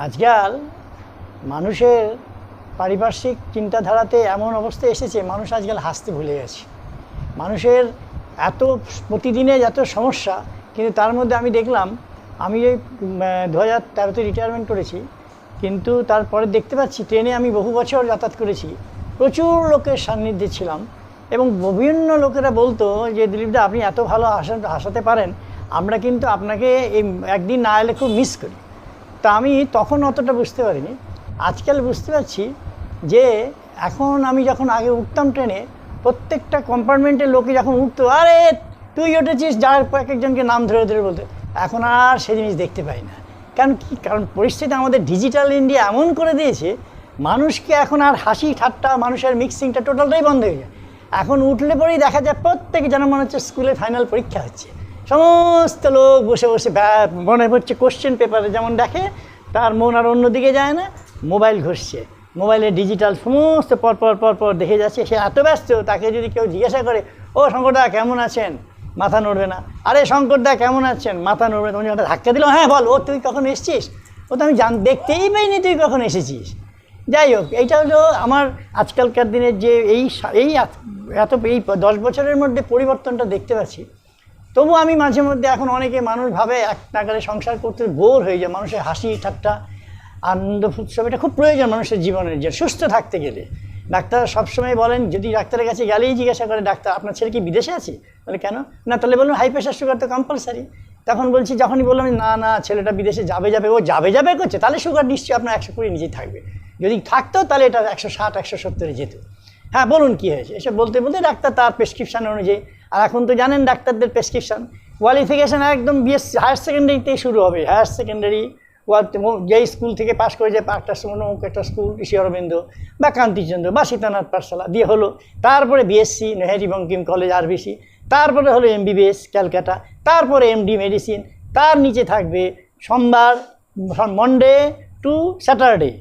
আজকাল মানুষের পারিপার্শ্বিক চিন্তাধারাতে এমন অবস্থা এসেছে, মানুষ আজকাল হাসতে ভুলে গেছে। মানুষের এত প্রতিদিনের এত সমস্যা, কিন্তু তার মধ্যে আমি দেখলাম, আমি এই 2013-তে রিটায়ারমেন্ট করেছি, কিন্তু তারপরে দেখতে পাচ্ছি ট্রেনে আমি বহু বছর যাতায়াত করেছি, প্রচুর লোকের সান্নিধ্যে ছিলাম এবং বিভিন্ন লোকেরা বলতো যে দিলীপদা আপনি এত ভালো হাসাতে পারেন, আমরা কিন্তু আপনাকে এই একদিন না এলে খুব মিস করি। তা আমি তখন অতটা বুঝতে পারিনি, আজকাল বুঝতে পারছি যে এখন আমি যখন আগে উঠতাম ট্রেনে, প্রত্যেকটা কম্পার্টমেন্টের লোকে যখন উঠতো, আরে তুই উঠেছিস, যার এক একজনকে নাম ধরে ধরে বলতে, এখন আর সে জিনিস দেখতে পাই না। কারণ পরিস্থিতি আমাদের ডিজিটাল ইন্ডিয়া এমন করে দিয়েছে, মানুষকে এখন আর হাসি ঠাট্টা, মানুষের মিক্সিংটা টোটালটাই বন্ধ হয়ে যায়। এখন উঠলে পরেই দেখা যায় প্রত্যেকে যেন মনে হচ্ছে স্কুলে ফাইনাল পরীক্ষা হচ্ছে, সমস্ত লোক বসে বসে মনে হচ্ছে কোশ্চেন পেপারে যেমন দেখে, তার মন আর অন্যদিকে যায় না, মোবাইল ঘষছে, মোবাইলে ডিজিটাল সমস্ত পর দেখে যাচ্ছে। সে এত ব্যস্ত, তাকে যদি কেউ জিজ্ঞাসা করে, ও শঙ্করদা কেমন আছেন, মাথা নড়বে না। আরে শঙ্করদা কেমন আছেন, মাথা নড়বে না। তুমি একটা ধাক্কা দিল, হ্যাঁ বল, ও তুই কখন এসেছিস, ও তো আমি দেখতেই পাইনি তুই কখন এসেছিস। যাই হোক, এইটা হলো আমার আজকালকার দিনের যে এই 10 বছরের মধ্যে পরিবর্তনটা দেখতে পাচ্ছি। তবু আমি মাঝে মধ্যে এখন অনেকে মানুষ ভাবে এক নাগারে সংসার করতে বোর হয়ে যায়। মানুষের হাসি ঠাট্টা আনন্দ উৎসব এটা খুব প্রয়োজন মানুষের জীবনের, যে সুস্থ থাকতে গেলে। ডাক্তার সবসময় বলেন, যদি ডাক্তারের কাছে গেলেই জিজ্ঞাসা করে, ডাক্তার আপনার ছেলে কি বিদেশে আছে, বলে কেন না, তাহলে বলুন হাই প্রেশার সুগার তো কম্পালসারি। তখন বলছি, যখনই বললাম না ছেলেটা বিদেশে যাবে, ও যাবে করছে, তাহলে সুগার নিশ্চয়ই আপনার 120 নিচেই থাকবে, যদি থাকতো তাহলে এটা 160-170-এ যেত। হ্যাঁ বলুন কী হয়েছে, এসব বলতে বলতে ডাক্তার তার প্রেসক্রিপশান অনুযায়ী, আর এখন তো জানেন ডাক্তারদের প্রেসক্রিপশান কোয়ালিফিকেশান একদম বিএসসি হায়ার সেকেন্ডারিতেই শুরু হবে। হায়ার সেকেন্ডারি যেই স্কুল থেকে পাশ করে যায়, একটা স্কুল ঋষি অরবিন্দ বা কান্তিচন্দ্র বা সীতানাথ পাঠশালা দিয়ে হলো, তারপরে BSc nihari Bankim college RBC, তারপরে হলো এমবিবিএস ক্যালকাটা, তারপরে এমডি মেডিসিন, তার নিচে থাকবে সোমবার মন্ডে টু স্যাটারডে,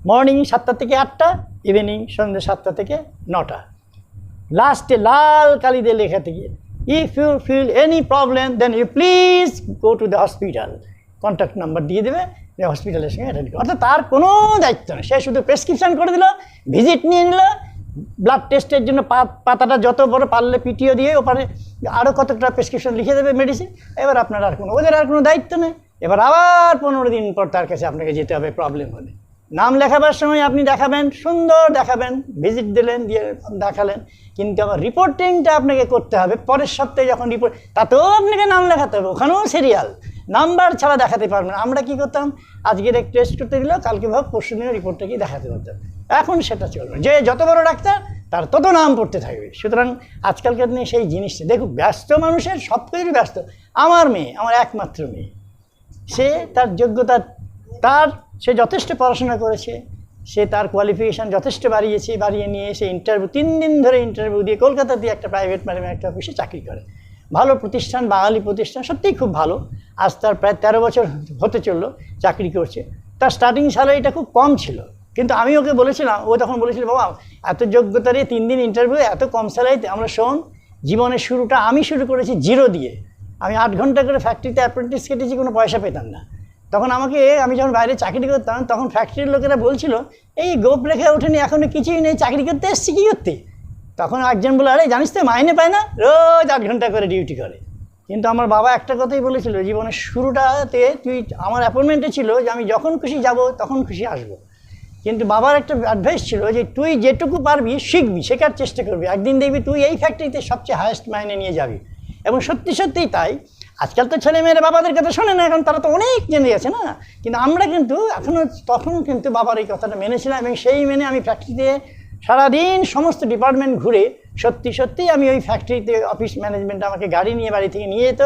মর্নিং 7টা থেকে 8টা, ইভিনিং সন্ধ্যে 7টা থেকে 9টা। লাস্টে লাল কালি দিয়ে লেখা থেকে, if you feel any problem then you please go to the hospital, contact number দিয়ে দেবে, হসপিটালের সঙ্গে অ্যাটেন্ড করবে। অর্থাৎ তার কোনো দায়িত্ব নেই, সে শুধু প্রেসক্রিপশান করে দিল, ভিজিট নিয়ে নিল, ব্লাড টেস্টের জন্য পাতাটা যত বড় পারলে পিটিও দিয়ে ওপারে আরও কতটা প্রেসক্রিপশন লিখে দেবে মেডিসিন। এবার আপনার ওদের আর কোনো দায়িত্ব নেই। এবার আবার 15 দিন পর তার কাছে আপনাকে যেতে হবে প্রবলেম হলে। নাম লেখাবার সময় আপনি দেখাবেন, সুন্দর দেখাবেন, ভিজিট দিলেন, দিয়ে দেখালেন, কিন্তু আবার রিপোর্টিংটা আপনাকে করতে হবে পরের সপ্তাহে যখন রিপোর্ট, তাতেও আপনাকে নাম লেখাতে হবে, ওখানেও সিরিয়াল, নাম্বার ছাড়া দেখাতে পারবেন। আমরা কি করতাম, আজকের এক টেস্ট করতে দিল, কালকে পরশু দিনের রিপোর্টটা কি দেখাতে পারতাম। এখন সেটা চলবে, যে যত বড় ডাক্তার তার তত নাম পড়তে থাকবে। সুতরাং আজকালকার দিনে সেই জিনিসটা দেখুন, ব্যস্ত মানুষের সব কিছু ব্যস্ত। আমার মেয়ে, আমার একমাত্র মেয়ে, সে তার যোগ্যতা, সে যথেষ্ট পড়াশোনা করেছে, সে তার কোয়ালিফিকেশান যথেষ্ট বাড়িয়ে নিয়ে সে 3 দিন ধরে ইন্টারভিউ দিয়ে কলকাতাতে একটা প্রাইভেট একটা অফিসে চাকরি করে। ভালো প্রতিষ্ঠান, বাঙালি প্রতিষ্ঠান, সত্যিই খুব ভালো। আজ তার প্রায় 13 বছর হতে চললো চাকরি করছে। তার স্টার্টিং স্যালারিটা খুব কম ছিল, কিন্তু আমি ওকে বলেছিলাম, ও তখন বলেছিল, বাবা এত যোগ্যতা দিয়ে 3 দিন ইন্টারভিউ, এত কম স্যালারিতে, আমরা শোন, জীবনের শুরুটা আমি শুরু করেছি 0 দিয়ে। আমি 8 ঘন্টা করে ফ্যাক্টরিতে অ্যাপ্রেন্টিস কেটেছি, কোনো পয়সা পেতাম না। তখন আমি যখন বাইরে চাকরি করতাম, তখন ফ্যাক্টরির লোকেরা বলছিল, এই গোপ রেখে ওঠেনি, এখনও কিছুই নেই, চাকরি করতে এসছি কী করতে। তখন একজন বলে, আরে জানিস তো মাইনে পায় না, রোজ 8 ঘন্টা করে ডিউটি করে। কিন্তু আমার বাবা একটা কথাই বলেছিল, জীবনের শুরুটাতে আমার অ্যাপয়েন্টমেন্টে ছিল যে আমি যখন খুশি যাব, তখন খুশি আসবো। কিন্তু বাবার একটা অ্যাডভাইস ছিল যে তুই যেটুকু পারবি শিখবি, শেখার চেষ্টা করবি, একদিন দেখবি তুই এই ফ্যাক্টরিতে সবচেয়ে হায়েস্ট মাইনে নিয়ে যাবি। এবং সত্যিই তাই। আজকাল তো ছেলেমেয়েরা বাবাদের কথা শোনে না, এখন তারা তো অনেক জেনে গেছে না। কিন্তু আমরা কিন্তু তখন কিন্তু বাবার এই কথাটা মেনেছিলাম, এবং সেই মেনে আমি ফ্যাক্টরিতে সারাদিন সমস্ত ডিপার্টমেন্ট ঘুরে সত্যি আমি ওই ফ্যাক্টরিতে অফিস ম্যানেজমেন্ট আমাকে গাড়ি নিয়ে বাড়ি থেকে নিয়ে যেত,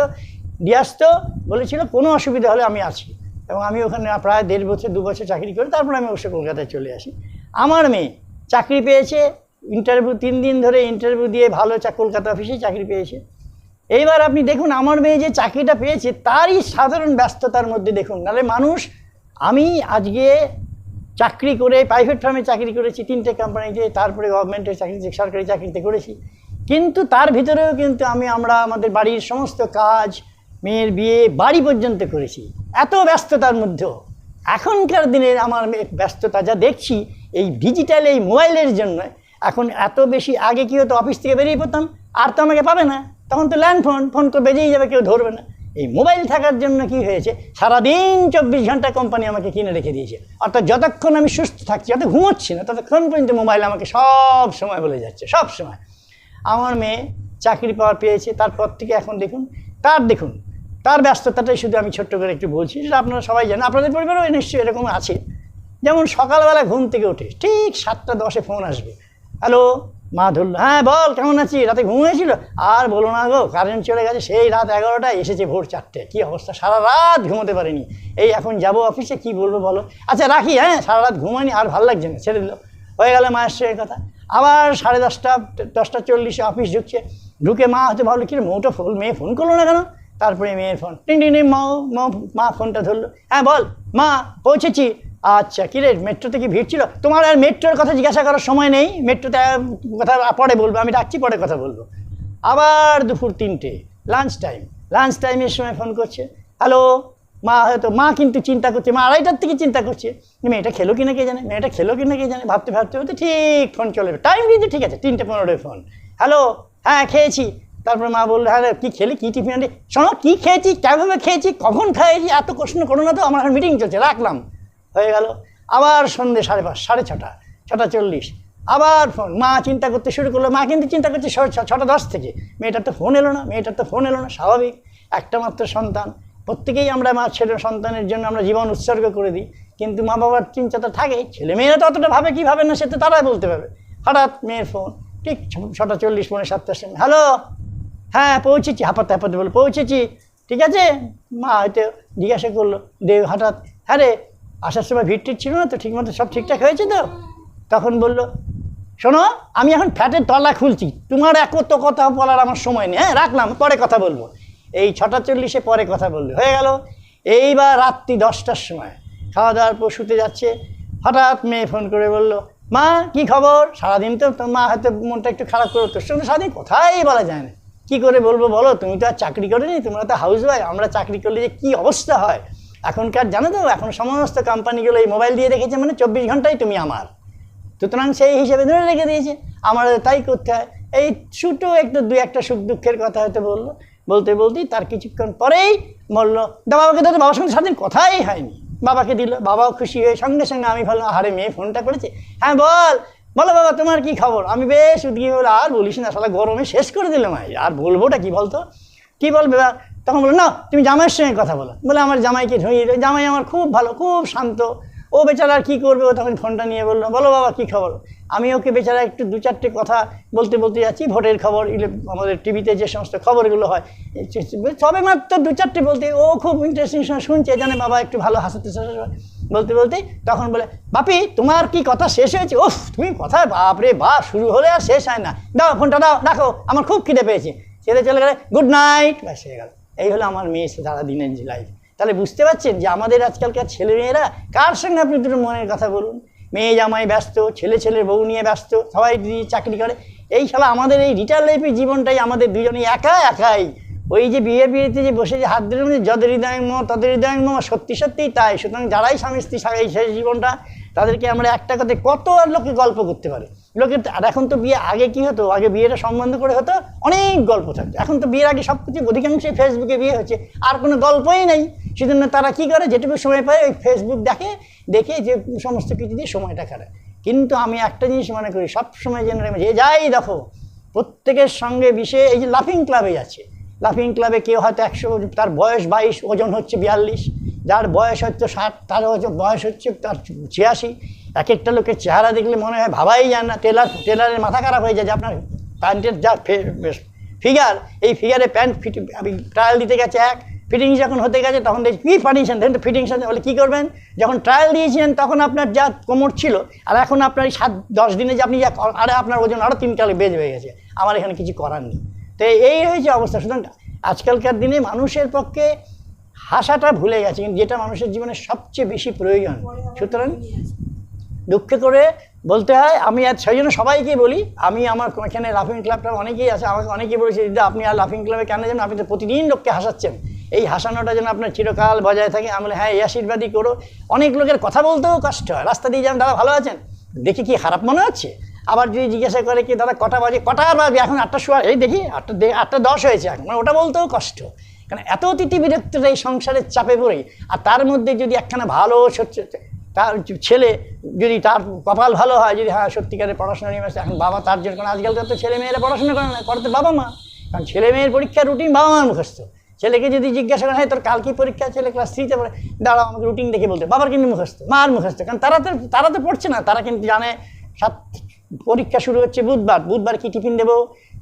দিয়ে আসতো, বলেছিল কোনো অসুবিধা হলে আমি আছি। এবং আমি ওখানে প্রায় 1.5 বছর 2 বছর চাকরি করি, তারপর আমি অবশ্য কলকাতায় চলে আসি। আমার মেয়ে চাকরি পেয়েছে, 3 দিন ধরে ইন্টারভিউ দিয়ে ভালো কলকাতা অফিসে চাকরি পেয়েছে। এইবার আপনি দেখুন, আমার মেয়ে যে চাকরিটা পেয়েছে তারই সাধারণ ব্যস্ততার মধ্যে দেখুন, নাহলে মানুষ, আমি আজকে চাকরি করে প্রাইভেট ফার্মে চাকরি করেছি 3টে কোম্পানিতে, তারপরে গভর্নমেন্টের চাকরি, সরকারি চাকরিতে করেছি, কিন্তু তার ভিতরেও কিন্তু আমরা আমাদের বাড়ির সমস্ত কাজ, মেয়ের বিয়ে, বাড়ি পর্যন্ত করেছি, এত ব্যস্ততার মধ্যেও। এখনকার দিনের আমার ব্যস্ততা যা দেখছি এই ডিজিটাল এই মোবাইলের জন্য, এখন এত বেশি, আগে কী হতো অফিস থেকে বেরিয়ে পড়তাম আর তো আমাকে পাবে না, তখন তো ল্যান্ড ফোন তো বেজেই যাবে, কেউ ধরবে না। এই মোবাইল থাকার জন্য কি হয়েছে, সারাদিন 24 ঘন্টা কোম্পানি আমাকে কিনে রেখে দিয়েছে, অর্থাৎ যতক্ষণ আমি সুস্থ থাকছি, যত ঘুমোচ্ছি না, ততক্ষণ পর্যন্ত মোবাইল আমাকে সব সময় বলে যাচ্ছে, সব সময়। আমার মেয়ে চাকরি পেয়েছে, তারপর থেকে এখন দেখুন তার ব্যস্ততাটাই শুধু আমি ছোট্ট করে একটু বলছি, সেটা আপনারা সবাই জানেন, আপনাদের পরিবারও নিশ্চয়ই এরকম আছে। যেমন সকালবেলা ঘুম থেকে উঠে ঠিক 7:10 ফোন আসবে, হ্যালো, মা ধরল, হ্যাঁ বল কেমন আছি, রাতে ঘুম হয়েছিল? আর বলো না গো, কারেন্ট চলে গেছে, সেই রাত 11টায়, এসেছে ভোর 4টে, কী অবস্থা, সারা রাত ঘুমোতে পারিনি, এই এখন যাব অফিসে, কি বলবো বলো, আচ্ছা রাখি, হ্যাঁ, সারা রাত ঘুমাইনি, আর ভালো লাগছে না, ছেড়ে দিল। হয়ে গেল মায়ের সঙ্গে কথা। আবার 10:30 অফিস ঢুকে মা হয়তো ভাবলো কি মৌটা মেয়ে ফোন করলো না কেন, তারপরে মেয়ের ফোন, টিং টিং টিং, মা ফোনটা ধরলো, হ্যাঁ বল মা, পৌঁছেছি। আচ্ছা কী রে, মেট্রোতে কি ভিড় ছিল? তোমার আর মেট্রোর কথা জিজ্ঞাসা করার সময় নেই, মেট্রোতে কথা পরে বলবো, আমি ডাকছি, পরে কথা বলবো। আবার দুপুর 3টে, লাঞ্চ টাইমের সময় ফোন করছে, হ্যালো, মা কিন্তু চিন্তা করছে, মা 2:30টার থেকে চিন্তা করছে, মেয়েটা খেলো কিনা কে জানে, ভাবতে ঠিক ফোন চলে, টাইম কিন্তু ঠিক আছে, 3:15 ফোন, হ্যালো, হ্যাঁ খেয়েছি। তারপর মা বললো, হ্যাঁ কী খেলি, কী টিফিন আনলি, শোনো কী খেয়েছি, কেমনভাবে খেয়েছি, কখন খেয়েছি, এত প্রশ্ন করো না তো, আমার এখন মিটিং চলছে, রাখলাম। হয়ে গেল। আবার সন্ধ্যে 5:30, 6:30, 6:40, আবার ফোন, মা চিন্তা করতে শুরু করলো, মা কিন্তু চিন্তা করছে 6:10 থেকে, মেয়েটার তো ফোন এলো না, স্বাভাবিক, একটা মাত্র সন্তান, প্রত্যেকেই আমরা মা ছেলে সন্তানের জন্য আমরা জীবন উৎসর্গ করে দিই, কিন্তু মা বাবার চিন্তাটা থাকে, ছেলে মেয়েরা তো অতটা ভাবে কি ভাবে না সে তো তারাই বলতে পারবে। হঠাৎ মেয়ের ফোন, ঠিক 6:40, 6:45 সময়, হ্যালো, হ্যাঁ পৌঁছেছি, হাঁপাতে বলো, পৌঁছেছি, ঠিক আছে। মা হয়তো জিজ্ঞাসা করলো, হঠাৎ, হ্যাঁ রে, আসার সময় ভিড় ছিল না তো, ঠিকমতো সব ঠিকঠাক হয়েছে তো? তখন বলল, শোনো আমি এখন ফ্ল্যাটের তলা খুলছি, তোমার এত কথা বলার আমার সময় নেই, হ্যাঁ রাখলাম, পরে কথা বলবো। এই 6:40 পরে কথা বললো, হয়ে গেল। এইবার রাত্রি 10টার সময় খাওয়া দাওয়ার পর শুতে যাচ্ছে, হঠাৎ মেয়ে ফোন করে বললো, মা কি খবর? সারাদিন তো মা হয়তো মনটা একটু খারাপ করে, তোর সঙ্গে সারাদিন কথাই বলা যায় না, কী করে বলবো বলো, তুমি তো আর চাকরি করেনি, তোমরা তো হাউস ওয়াইফ, আমরা চাকরি করলে যে কী অবস্থা হয় এখনকার, জানো তো, এখন সমস্ত কোম্পানিগুলো এই মোবাইল দিয়ে রেখেছে, মানে 24 ঘন্টাই তুমি আমার, সুতরাং সেই হিসেবে ধরে রেখে দিয়েছে, আমার তাই করতে হয়। এই ছোটো একটু 2-1টা সুখ দুঃখের কথা হয়তো বললো, বলতেই তার কিছুক্ষণ পরেই বললো, বাবাকে তো বাবার সঙ্গে সারাদিন কথাই হয়নি, বাবাকে দিল, বাবাও খুশি হয়ে সঙ্গে আমি ভাবলাম, আরে মেয়ে ফোনটা করেছে, হ্যাঁ বলো বাবা তোমার কি খবর? আমি বেশ উদ্গীর বলে, আর বলিস না, শালা গরমে শেষ করে দিলাম, আর বলবোটা কি বলতো, কী বলবে? তখন বললো, না তুমি জামাইয়ের সঙ্গে কথা বলো। বলে আমার জামাইকে ধরিয়ে, জামাই আমার খুব ভালো, খুব শান্ত, ও বেচারা আর কী করবে, ও তখন ফোনটা নিয়ে বললো, বলো বাবা কী খবর? আমি ওকে বেচারা একটু 2-4টে কথা বলতে যাচ্ছি, ভোটের খবর, আমাদের টিভিতে যে সমস্ত খবরগুলো হয়, সবে মাত্র 2-4টে বলতে, ও খুব ইন্টারেস্টিং শুনছে, জানে বাবা একটু ভালো হাসাতে বলতে তখন বলে, বাপি তোমার কি কথা শেষ হয়েছে? ওফ তুমি কথা বাপরে বাপ, শুরু হলে আর শেষ হয় না, দাও ফোনটা দাও, রাখো, আমার খুব খিদে পেয়েছে, ছেড়ে চলে গেলে, গুড নাইট, ব্যাস হয়ে গেল। এই হলো আমার মেয়ে সারাদিনের লাইফ। তাহলে বুঝতে পারছেন যে আমাদের আজকালকার ছেলেমেয়েরা, কার সঙ্গে আপনি দুটো মনের কথা বলুন, মেয়ে জামাই ব্যস্ত, ছেলের বউ নিয়ে ব্যস্ত, সবাই চাকরি করে, এই শালা আমাদের এই রিটায়ার লাইফের জীবনটাই আমাদের দুজনেই একাই, ওই যে বিয়েতে যে বসে যে হাত ধরে যদের হৃদয় মো তদের হৃদয় মো, সত্যিই তাই। সুতরাং যারাই স্বামী স্ত্রী এই শেষ জীবনটা, তাদেরকে আমরা একটা কথায় কত আর লোকে গল্প করতে পারে লোকের। আর এখন তো বিয়ে, আগে কি হতো, আগে বিয়েটা সম্বন্ধ করে হতো, অনেক গল্প থাকতো, এখন তো বিয়ের আগে সব কিছু অধিকাংশই ফেসবুকে বিয়ে হচ্ছে, আর কোনো গল্পই নেই। সেজন্য তারা কী করে, যেটুকু সময় পায় ওই ফেসবুক দেখে যে সমস্ত কিছু দিয়ে সময়টা কাটায়। কিন্তু আমি একটা জিনিস মনে করি, সবসময় যেন যে যাই দেখো প্রত্যেকের সঙ্গে বিষয়ে, এই যে লাফিং ক্লাবে আছে, লাফিং ক্লাবে কেউ হয়তো 100, তার বয়স 22, ওজন হচ্ছে 42, যার বয়স হচ্ছে 60, তার বয়স হচ্ছে তার 86। এক একটা লোকের চেহারা দেখলে মনে হয় ভাবাই যায় না, টেলারের মাথা খারাপ হয়ে যায় যে আপনার প্যান্টের যা ফিগার, এই ফিগারে প্যান্ট আমি ট্রায়াল দিতে গেছে, ফিটিংস যখন হতে গেছে তখন দেখি কী ফাটিংশন, দেখুন তো ফিটিংস বলে কী করবেন, যখন ট্রায়াল দিয়েছিলেন তখন আপনার যা কোমর ছিল, আর এখন আপনার 7-10 দিনে যে আপনি যা, আরে আপনার ওজন আরও 3 কালে বেজ হয়ে গেছে, আমার এখানে কিছু করার নেই। তো এই হয়েছে অবস্থা। সুতরাং আজকালকার দিনে মানুষের পক্ষে হাসাটা ভুলে গেছে, কিন্তু যেটা মানুষের জীবনে সবচেয়ে বেশি প্রয়োজন। সুতরাং দুঃখ করে বলতে হয়, আমি আর সেই জন্য সবাইকে বলি, আমি আমার এখানে লাফিং ক্লাবটা অনেকেই আছে, আমাকে অনেকেই বলেছে, দিদা আপনি আর লাফিং ক্লাবে কেন যাবেন, আপনি তো প্রতিদিন লোককে হাসাচ্ছেন, এই হাসানোটা যেন আপনার চিরকাল বজায় থাকে। আমি বলি হ্যাঁ এই আশীর্বাদই করো। অনেক লোকের কথা বলতেও কষ্ট হয়, রাস্তা দিয়ে যান দাদা ভালো আছেন, দেখি কি খারাপ মনে হচ্ছে, আবার যদি জিজ্ঞাসা করে কি দাদা কটা বাজে, কটা আর বাজে, এখন 8টার সময়, এই দেখি 8:10 হয়েছে এখন, মানে ওটা বলতেও কষ্ট। কারণ এত অতিথি বিরক্তটা এই সংসারের চাপে পড়েই। আর তার মধ্যে যদি একখানা ভালো তার ছেলে যদি তার কপাল ভালো হয়, যদি হ্যাঁ সত্যিকারের পড়াশোনা নিয়ে আসে, এখন বাবা তার জন্য, আজকালকার তো ছেলে মেয়েরা পড়াশোনা করে না, করতে বাবা মা, কারণ ছেলে মেয়ের পরীক্ষার রুটিন বাবা মার মুখস্থ। ছেলেকে যদি জিজ্ঞাসা করা হয় তোর কাল কি পরীক্ষা, ছেলে ক্লাস 3-তে পড়ে, দাঁড়াও আমাকে রুটিন দেখে বলতে, বাবার কিন্তু মুখস্থ, মার মুখস্থ, কারণ তারা তো পড়ছে না, তারা কিন্তু জানে পরীক্ষা শুরু হচ্ছে বুধবার কি টিফিন দেবো,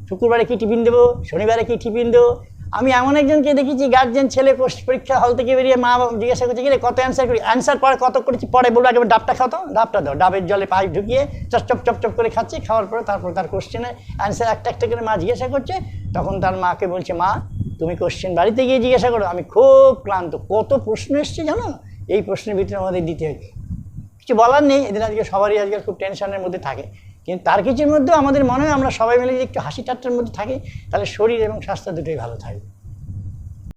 শুক্রবারে কি টিফিন দেবো, শনিবারে কি টিফিন দেবো। আমি এমন একজনকে দেখেছি গার্জেন, ছেলে পরীক্ষা হল থেকে বেরিয়ে মা জিজ্ঞাসা করছে গেলে কত অ্যান্সার করি, অ্যান্সার পরে কত করেছি পরে বলবো, আগে ডাবটা খাও, তো ডাবটা দাও, ডাবের জলে পাইপ ঢুকিয়ে চপ করে খাচ্ছে, খাওয়ার পরে তারপর তার কোশ্চেনে অ্যান্সার একটা করে মা জিজ্ঞাসা করছে, তখন তার মাকে বলছে মা তুমি কোশ্চেন বাড়িতে গিয়ে জিজ্ঞাসা করো, আমি খুব ক্লান্ত, কত প্রশ্ন এসছে জানো, এই প্রশ্নের ভিতরে আমাদের দিতে হবে। কিছু বলার নেই, এদের আজকে সবারই আজকে খুব টেনশনের মধ্যে থাকে, কিন্তু তার কিছুর মধ্যেও আমাদের মনে হয় আমরা সবাই মিলে যদি একটু হাসি ঠাট্টার মধ্যে থাকি, তাহলে শরীর এবং স্বাস্থ্য দুটোই ভালো থাকবে।